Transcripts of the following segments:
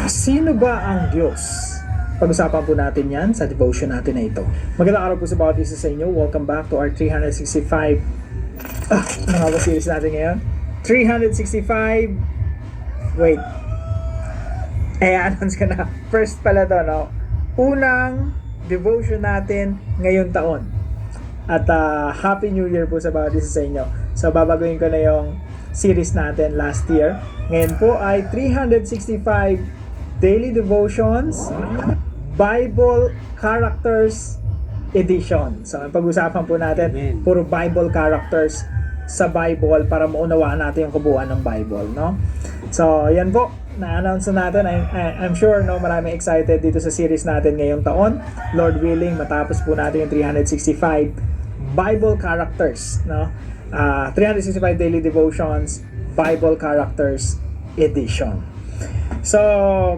Sino ba ang Diyos? Pag-usapan po natin yan sa devotion natin na ito. Magandang araw po sa bawat isa sa inyo. Welcome back to our 365 mga series natin ngayon. 365 wait. Announce ka na. First pala to, no? Unang devotion natin ngayong taon. At Happy New Year po sa bawat isa sa inyo. So babaguhin ko na yung series natin last year. Ngayon po ay 365 Daily Devotions Bible Characters Edition. So ang pag-usapan po natin, puro Bible characters sa Bible para maunawaan natin yung kabuuan ng Bible, no? So yan po, na-announce na natin. I'm sure, no, maraming excited dito sa series natin ngayong taon. Lord willing, matapos po natin yung 365 Bible characters, no? 365 Daily Devotions Bible Characters Edition. So,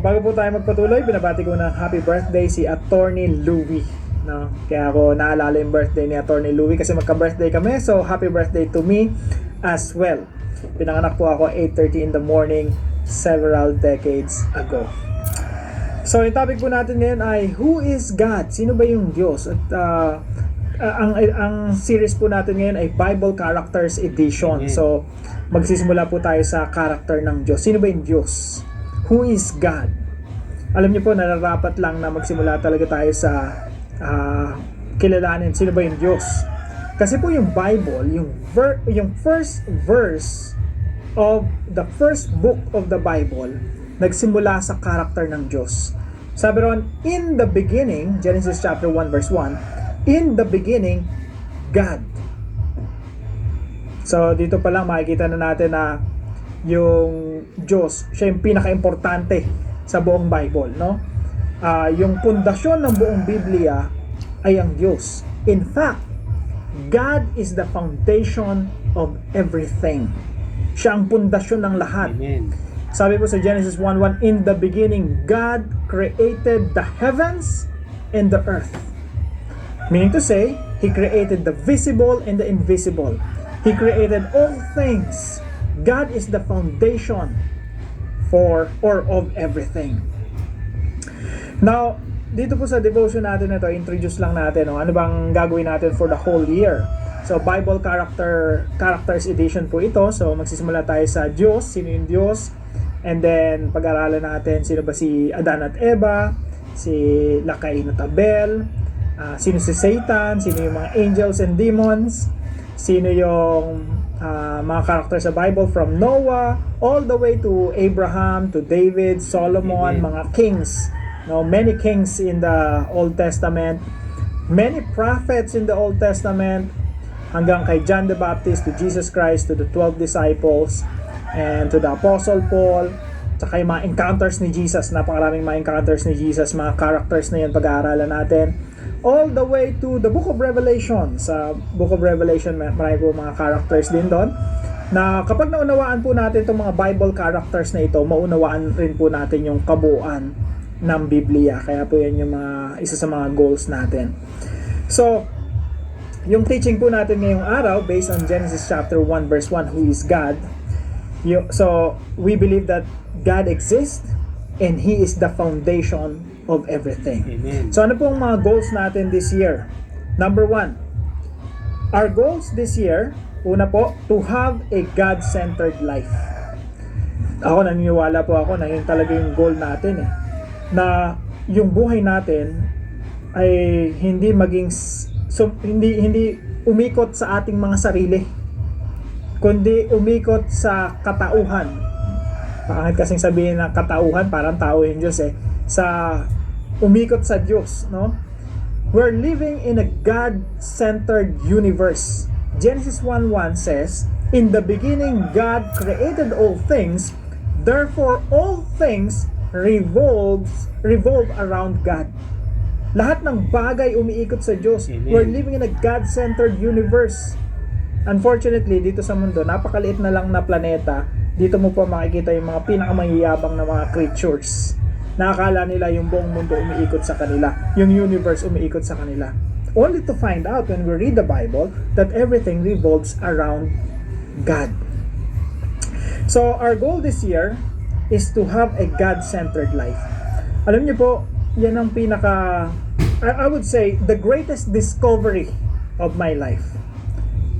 bago po tayo magpatuloy, binabati ko ng happy birthday si Attorney Louie, no? Kaya ako naalala yung birthday ni Attorney Louie kasi magka-birthday kami. So, happy birthday to me as well. Pinanganak po ako 8:30 in the morning several decades ago. So, yung topic po natin ngayon ay Who is God? Sino ba yung Diyos? At ang series po natin ngayon ay Bible Characters Edition. So, magsisimula po tayo sa character ng Diyos. Sino ba yung Diyos? Who is God? Alam niyo po, nararapat lang na magsimula talaga tayo sa kilalanin sino ba yung Diyos. Kasi po yung Bible, yung first verse of the first book of the Bible, nagsimula sa character ng Diyos. Sabi ron, in the beginning, Genesis chapter 1 verse 1, in the beginning, God. So dito pa lang makikita na natin na yung Diyos, siya yung pinaka-importante sa buong Bible, no? Yung pundasyon ng buong Biblia ay ang Diyos. In fact, God is the foundation of everything. Siya ang pundasyon ng lahat. Amen. Sabi po sa Genesis 1:1, in the beginning, God created the heavens and the earth. Meaning to say, He created the visible and the invisible. He created all things. God is the foundation for or of everything. Now, dito po sa devotion natin na ito, introduce lang natin, no? Ano bang gagawin natin for the whole year. So, Bible Characters Edition po ito. So, magsisimula tayo sa Diyos, sino yung Diyos. And then, pag-aralan natin sino ba si Adan at Eva, si Cain at Abel, sino si Satan, sino yung mga angels and demons, sino yung mga characters sa Bible from Noah all the way to Abraham, to David, Solomon, mga kings. No, many kings in the Old Testament, many prophets in the Old Testament, hanggang kay John the Baptist, to Jesus Christ, to the 12 disciples, and to the Apostle Paul, tsaka yung mga encounters ni Jesus. Napakaraming mga encounters ni Jesus, mga characters na yan pag-aaralan natin. All the way to the Book of Revelation. Sa Book of Revelation, marami po mga characters din doon. Na kapag naunawaan po natin itong mga Bible characters na ito, maunawaan rin po natin yung kabuuan ng Biblia. Kaya po yan yung isa sa mga goals natin. So, yung teaching po natin ngayong araw, based on Genesis chapter 1 verse 1, who is God? So, we believe that God exists and He is the foundation of everything. Amen. So ano pong mga goals natin this year? Number 1, our goals this year, una po, to have a God-centered life. Ako, naniniwala po ako na yun talaga yung goal natin na yung buhay natin ay hindi maging hindi umikot sa ating mga sarili, kundi umikot sa katauhan. Bakit kasing sabihin na katauhan, parang tao yung Diyos sa umikot sa Diyos, no? We're living in a God-centered universe. Genesis 1:1 says, in the beginning God created all things, therefore all things revolve around God. Lahat ng bagay umiikot sa Diyos. Amen. We're living in a God-centered universe. Unfortunately, dito sa mundo, napakaliit na lang na planeta. Dito mo pa makikita yung mga pinakamayayabang na mga creatures. Nakakala nila yung buong mundo umiikot sa kanila, yung universe umiikot sa kanila. Only to find out when we read the Bible that everything revolves around God. So our goal this year is to have a God-centered life. Alam niyo po, yan ang I would say, the greatest discovery of my life.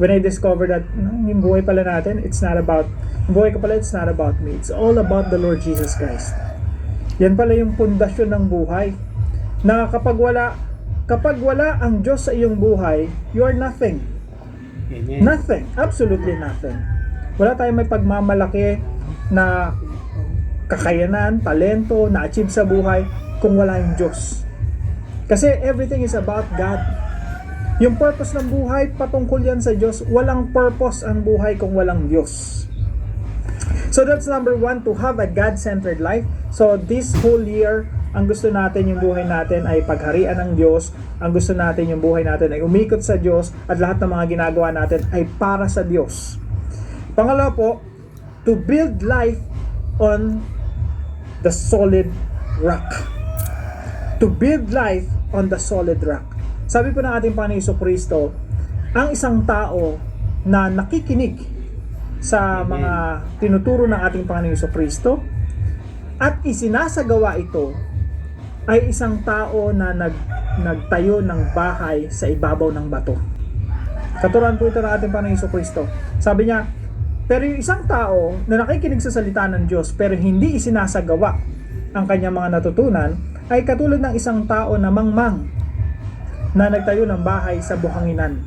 When I discovered that yung buhay pala natin, it's not about me. It's all about the Lord Jesus Christ. Yan pala yung pundasyon ng buhay. Na kapag wala ang Diyos sa iyong buhay, you are nothing. Amen. Nothing. Absolutely nothing. Wala tayong may pagmamalaki na kakayanan, talento, na-achieve sa buhay kung wala yung Diyos. Kasi everything is about God. Yung purpose ng buhay, patungkol yan sa Diyos. Walang purpose ang buhay kung walang Diyos. So that's number 1, to have a God-centered life. So this whole year, ang gusto natin yung buhay natin ay pagharian ng Diyos. Ang gusto natin yung buhay natin ay umikot sa Diyos at lahat ng mga ginagawa natin ay para sa Diyos. Pangalawa po, to build life on the solid rock. To build life on the solid rock. Sabi po ng ating Panginoon Jesucristo, ang isang tao na nakikinig sa mga tinuturo ng ating Panginoon Jesucristo at isinasagawa ito ay isang tao na nagtayo ng bahay sa ibabaw ng bato. Katuruan po ito ng ating Panginoon Jesucristo. Sabi niya, pero yung isang tao na nakikinig sa salita ng Diyos pero hindi isinasagawa ang kanyang mga natutunan ay katulad ng isang tao na mangmang na nagtayo ng bahay sa buhanginan.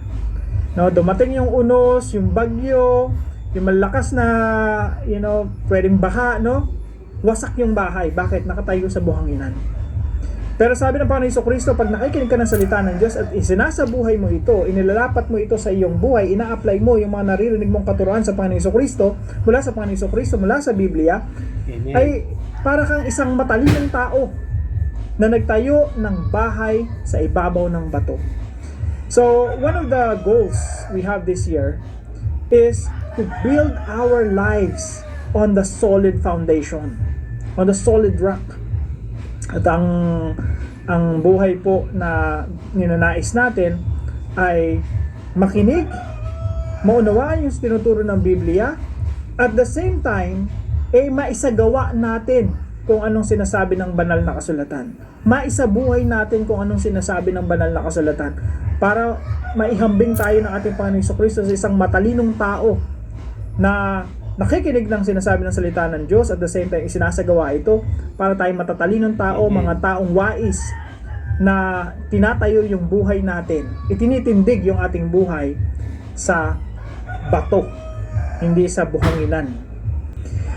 No, dumating yung unos, yung bagyo, yung malakas na, pwedeng baha, no? Wasak yung bahay. Bakit? Nakatayo sa buhanginan. Pero sabi ng Panginoon Jesucristo, pag nakikinig ka ng salita ng Diyos at isinasabuhay mo ito, inilalapat mo ito sa iyong buhay, ina-apply mo yung mga naririnig mong katuruan sa Panginoon Jesucristo, mula sa Panginoon Jesucristo, mula sa Biblia, Amen. ay para kang isang matalinong tao na nagtayo ng bahay sa ibabaw ng bato. So, one of the goals we have this year is to build our lives on the solid foundation, on the solid rock. At ang buhay po na ninanais natin ay makinig, maunawaan yung tinuturo ng Biblia, at the same time, maisagawa natin kung anong sinasabi ng banal na kasulatan. Maisabuhay natin kung anong sinasabi ng banal na kasulatan para maihambing tayo ng ating Panginoon Jesucristo sa isang matalinong tao na nakikinig ng sinasabi ng salita ng Diyos at the same time isinasagawa ito para tayo matatalinong tao, mga taong wais na tinatayo yung buhay natin. Itinitindig yung ating buhay sa bato, hindi sa buhanginan.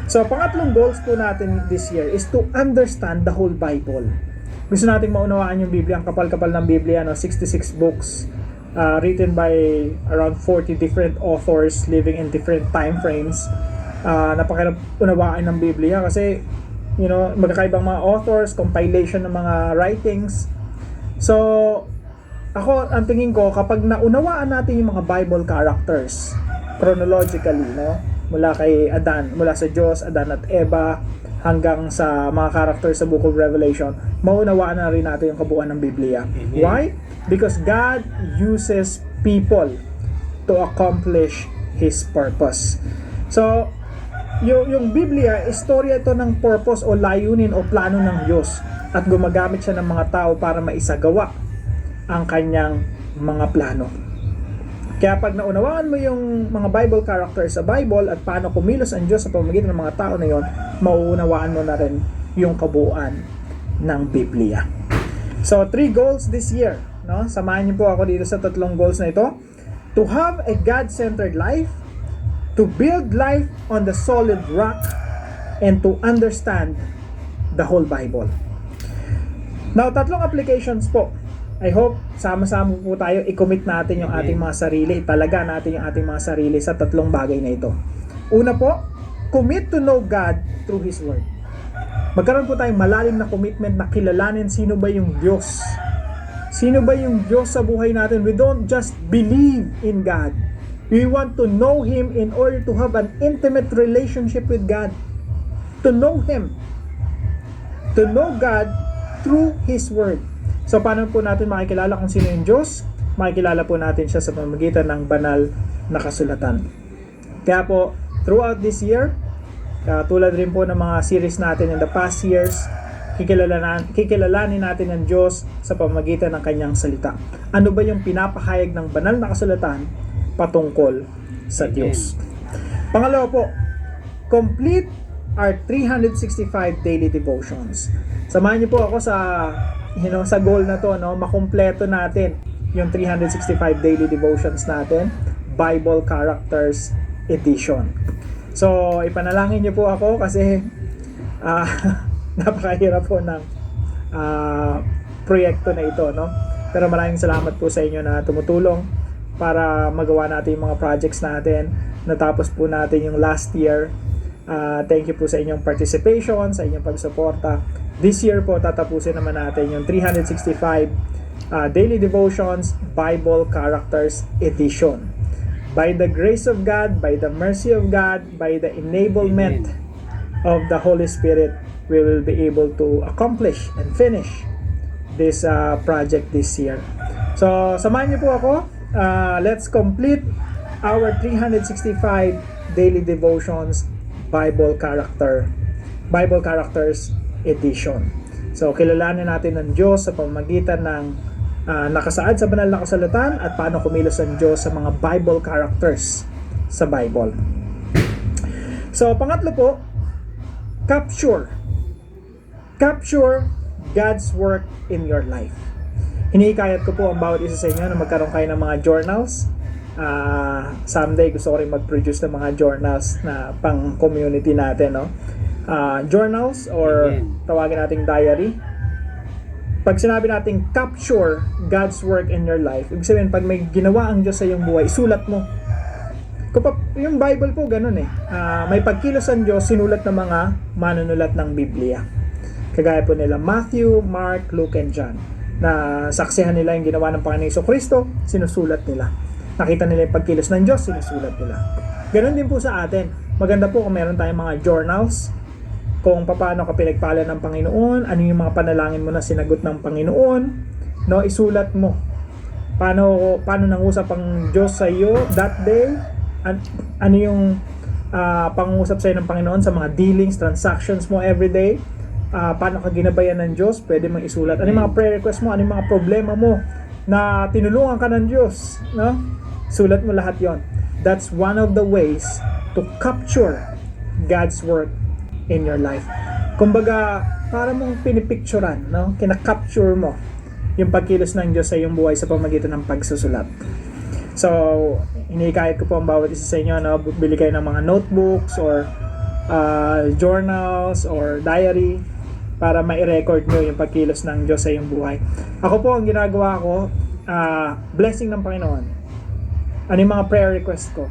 So, pangatlong goals po natin this year is to understand the whole Bible. Gusto nating maunawaan yung Biblia, ang kapal-kapal ng Biblia, 66 books written by around 40 different authors living in different time frames. Napakaunawaan ng Biblia kasi, magkakaibang mga authors, compilation ng mga writings. So, ako, ang tingin ko, kapag naunawaan natin yung mga Bible characters, chronologically, mula kay Adan, mula sa Diyos, Adan at Eva, hanggang sa mga character sa Book of Revelation, maunawaan na rin natin yung kabuuan ng Biblia. Amen. Why? Because God uses people to accomplish His purpose. So, yung Biblia, istorya ito ng purpose o layunin o plano ng Diyos at gumagamit siya ng mga tao para maisagawa ang kanyang mga plano. Kaya pag naunawaan mo yung mga Bible characters sa Bible at paano kumilos ang Diyos sa pamamagitan ng mga tao na yon, mauunawaan mo na rin yung kabuuan ng Biblia. So, 3 goals this year. Samahan niyo po ako dito sa 3 goals na ito. To have a God-centered life, to build life on the solid rock, and to understand the whole Bible. Now, 3 applications po. I hope sama-sama po tayo, i-commit natin yung ating mga sarili, italaga natin yung ating mga sarili sa 3 bagay na ito. Una po, commit to know God through His Word. Magkaroon po tayong malalim na commitment na kilalanin sino ba yung Diyos. Sino ba yung Diyos sa buhay natin? We don't just believe in God. We want to know Him in order to have an intimate relationship with God. To know Him. To know God through His Word. So, paano po natin makikilala kung sino yung Diyos? Makikilala po natin siya sa pamamagitan ng banal na kasulatan. Kaya po, throughout this year, Tulad rin po ng mga series natin in the past years, kikilalanin natin ang Diyos sa pamamagitan ng kanyang salita. Ano ba yung pinapahayag ng banal na kasulatan patungkol sa Diyos? Pangalawa po, complete our 365 daily devotions. Samahan niyo po ako sa goal na to, no? Makumpleto natin yung 365 daily devotions natin, Bible Characters Edition. So, ipanalangin niyo po ako kasi napakahirap po ng proyekto na ito, no? Pero maraming salamat po sa inyo na tumutulong para magawa natin yung mga projects natin. Natapos po natin yung last year. Thank you po sa inyong participation, sa inyong pagsuporta. This year po, tatapusin naman natin yung 365 Daily Devotions Bible Characters Edition. By the grace of God, by the mercy of God, by the enablement of the Holy Spirit, we will be able to accomplish and finish this project this year. So, samahan niyo po ako. Let's complete our 365 Daily Devotions Bible Characters Edition. So, kilalanin natin ang Diyos sa pamamagitan ng nakasaad sa banal na kasulatan at paano kumilos ang Diyos sa mga Bible characters sa Bible. So, pangatlo po, capture God's work in your life. Hinihikayat ko po ang bawat isa sa inyo na magkaroon kayo ng mga journals. Someday gusto ko rin mag-produce ng mga journals na pang community natin, no? Journals or tawagin nating diary. Pag sinabi nating capture God's work in your life, ibig sabihin pag may ginawa ang Diyos sa iyong buhay, isulat mo. Yung Bible po ganun eh. May pagkilos ang Diyos, sinulat ng mga manunulat ng Biblia. Kagaya po nila Matthew, Mark, Luke, and John. Na saksihan nila yung ginawa ng Panginoong Jesucristo, sinusulat nila. Nakita nila yung pagkilos ng Diyos, sinusulat nila. Ganun din po sa atin. Maganda po kung meron tayong mga journals, kung paano ka pinagpala ng Panginoon, ano yung mga panalangin mo na sinagot ng Panginoon, no, isulat mo. Paano nangusap ang Diyos sa iyo that day? Ano yung pangusap sa iyo ng Panginoon sa mga dealings, transactions mo every day? Paano ka ginabayan ng Diyos? Pwede mong isulat. Ano yung mga prayer request mo? Ano yung mga problema mo na tinulungan ka ng Diyos, no? Sulat mo lahat 'yon. That's one of the ways to capture God's work in your life. Kumbaga, para mong pinipicturean, no? Kina-capture mo yung pagkilos ng Diyos sa iyong buhay sa pamamagitan ng pagsusulat. So, hinihikayat ko po ang bawat isa sa inyo, no? Bili kayo ng mga notebooks or journals or diary para ma-record nyo yung pagkilos ng Diyos sa iyong buhay. Ako po, ang ginagawa ko, blessing ng Panginoon. Ano yung mga prayer request ko?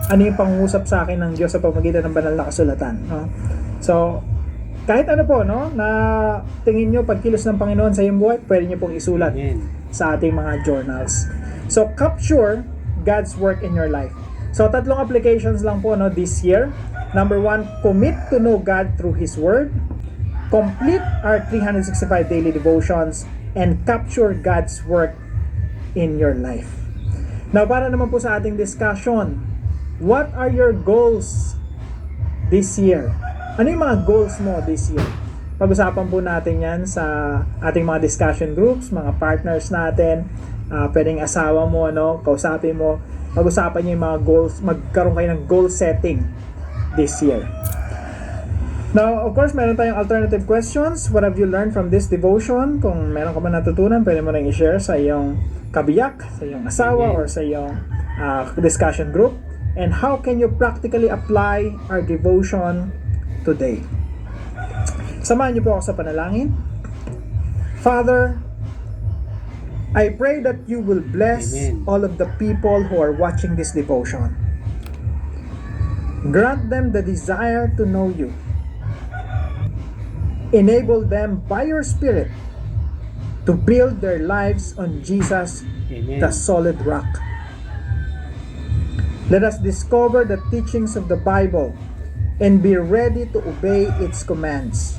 Ano yung pangungusap sa akin ng Diyos sa pamamagitan ng banal na kasulatan, no? So, kahit ano po, no, na tingin nyo pagkilos ng Panginoon sa iyong buhay, pwede nyo pong isulat sa ating mga journals. So, capture God's work in your life. So, 3 applications lang po, no, this year. Number 1, commit to know God through His Word. Complete our 365 daily devotions and capture God's work in your life. Now, para naman po sa ating discussion, what are your goals this year? Ano yung mga goals mo this year? Pag-usapan po natin yan sa ating mga discussion groups, mga partners natin, pwedeng asawa mo, no? Kausapin mo, pag-usapan niyo yung mga goals, magkaroon kayo ng goal setting this year. Now, of course, meron tayong alternative questions. What have you learned from this devotion? Kung meron ka man natutunan, pwede mo rin i-share sa iyong kabiyak, sa iyong asawa, or sa iyong discussion group. And how can you practically apply our devotion today? Samahan niyo po ako sa panalangin. Father, I pray that you will bless all of the people who are watching this devotion. Grant them the desire to know you. Enable them by your Spirit to build their lives on Jesus, the solid rock. Let us discover the teachings of the Bible and be ready to obey its commands.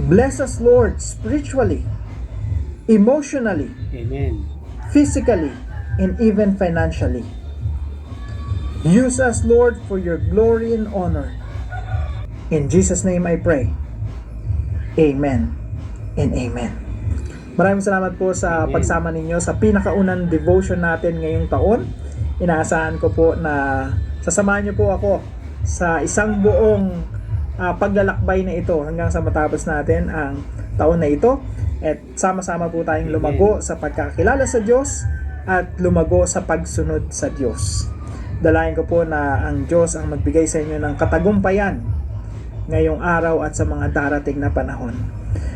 Bless us, Lord, spiritually, emotionally, physically, and even financially. Use us, Lord, for your glory and honor. In Jesus' name I pray. Amen and amen. Maraming salamat po sa pagsama ninyo sa pinakaunang devotion natin ngayong taon. Inaasahan ko po na sasamahan niyo po ako sa isang buong paglalakbay na ito hanggang sa matapos natin ang taon na ito. At sama-sama po tayong lumago sa pagkakilala sa Diyos at lumago sa pagsunod sa Diyos. Dalayan ko po na ang Diyos ang magbigay sa inyo ng katagumpayan ngayong araw at sa mga darating na panahon.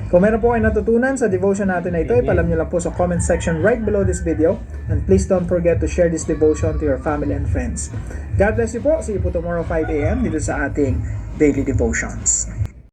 Kung meron po kayo natutunan sa devotion natin na ito, ipalam nyo lang po sa comment section right below this video. And please don't forget to share this devotion to your family and friends. God bless you po. See you po tomorrow 5 a.m. dito sa ating Daily Devotions.